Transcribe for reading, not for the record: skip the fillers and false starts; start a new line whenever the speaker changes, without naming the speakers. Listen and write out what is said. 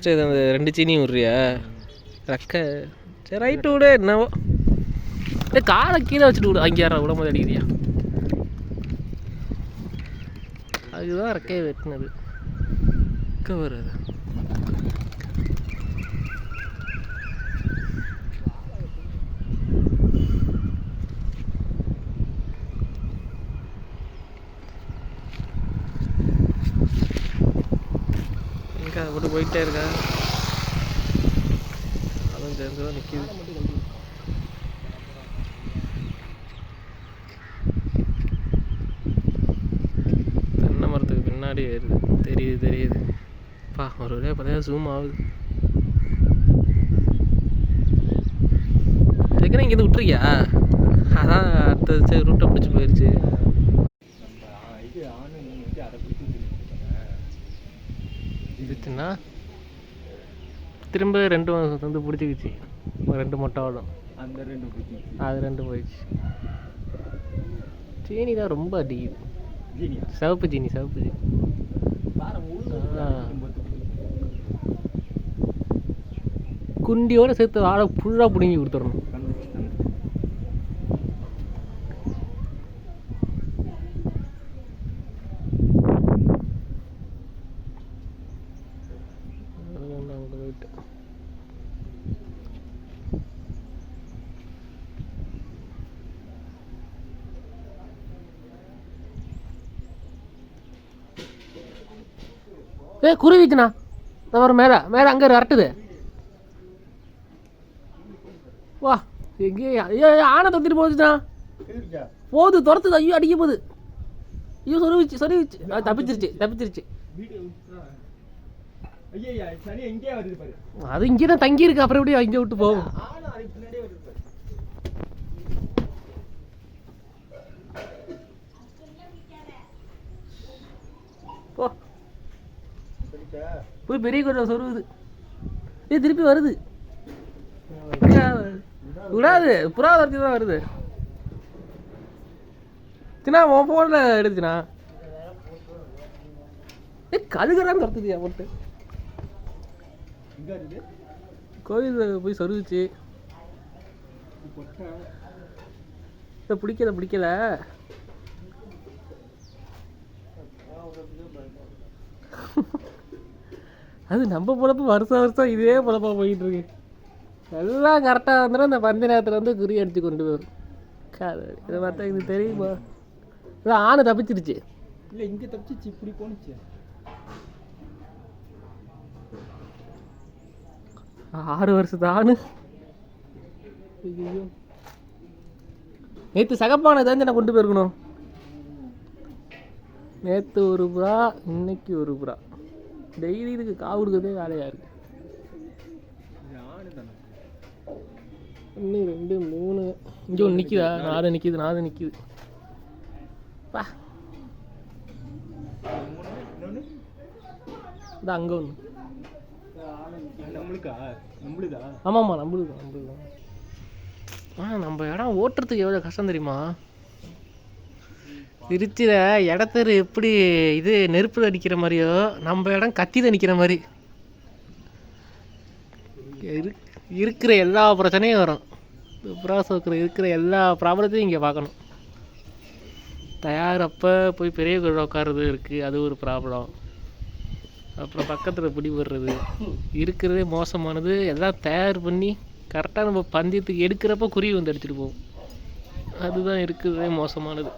First அந்த 2 சீனியும் விட்றியா ரெக்க? சரி ரைட்டு விடு, என்னவோ காலை கீழே வச்சுட்டு விடு. அங்கே யாரா விட போது அடிக்கிறியா? அதுதான் ரெக்கையை வெட்டினது. வருது எங்க அதை போட்டு போயிட்டே இருக்கா? அதுவும் சேர்ந்துதான் நிற்கிது. தென்னை மரத்துக்கு பின்னாடி வருது. தெரியுது பா. ஒரு வழியாக பார்த்தா ஜூம் ஆகுது. ஏற்கனவே இங்கேருந்து விட்டுருக்கியா? அதான் அடுத்த ரூட்டை பிடிச்சி போயிடுச்சு. இதுச்சுன்னா திரும்ப 2 வந்து பிடிச்சிக்கிச்சு. 2 மொட்டை வரும். அந்த 2 பிடிச்சி அது 2 போயிடுச்சு. சீனி தான் ரொம்ப அடிக்குது. சிவப்பு சீனி குண்டியோடு சேர்த்து ஆளை ஃபுல்லாக பிடுங்கி கொடுத்துடணும். குருவிக்குண்ணா அப்புறம் மேலே அங்கே அரட்டுது. வா எங்கே ஆனை தொத்திட்டு போகுதுண்ணா. போகுது துரத்துது. ஐயோ அடிக்க போகுது. ஐயோ சொருவிச்சு தப்பிச்சிருச்சு. அது இங்கே தான் தங்கி இருக்கு. அப்புறம் எப்படி இங்கே விட்டு போகும்? போய் பெரிய கோட்டை சொருகுது. திருப்பி வருது. விடாது. புறா துரத்தி தான் வருது. தினா உன் ஃபோனில் எடுத்துச்சுண்ணா. கழுகுறான்னு துரத்துதியா போட்டு? கோயில் போய் சொருகுச்சு. பிடிக்கல. அது நம்ம பொழப்பு வருஷம் இதே பொழப்பா போயிட்டு இருக்கு. எல்லாம் கரெக்டாக வந்துடும். அந்த பந்தி நேரத்தில் வந்து குறி அடித்து கொண்டு வரும். இதை பார்த்தா இது தெரியுமா? இதான் ஆணை தப்பிச்சிருச்சு. இல்லை இங்கே தப்பிச்சிச்சு. இப்படி போணுச்சு. 6 வருஷத்து ஆணு. நேற்று சகப்பானை தான் நான் கொண்டு போயிருக்கணும். நேற்று ஒரு புறா, இன்னைக்கு ஒரு புறா. டெய்லி இதுக்கு காவு கொடுக்கறதே வேலையாக இருக்குது. 1 2 3 இங்கே ஒன்று நிற்குதா? 4 நிற்குது. பா இந்த அங்கே ஒன்று. ஆமாம்மா நம்மளுக்கு தான். நம்ம இடம் ஓட்டுறதுக்கு எவ்வளோ கஷ்டம் தெரியுமா? திருச்சியில் இடத்தரு எப்படி இது நெருப்பில் அடிக்கிற மாதிரியோ நம்ம இடம் கத்தியில் அடிக்கிற மாதிரி இருக்கிற எல்லா பிரச்சனையும் வரும். புறாசோக்கில் இருக்கிற எல்லா ப்ராப்ளத்தையும் இங்கே பார்க்கணும். தயாரப்போ போய் பெரிய கோயில் உட்காருறது இருக்குது, அது ஒரு ப்ராப்ளம். அப்புறம் பக்கத்தில் பிடிபடுறது இருக்கிறதே மோசமானது. எல்லாம் தயார் பண்ணி கரெக்டாக நம்ம பந்தயத்துக்கு எடுக்கிறப்ப குருவி வந்து அடிச்சுட்டு போகும். அதுதான் இருக்கிறதே மோசமானது.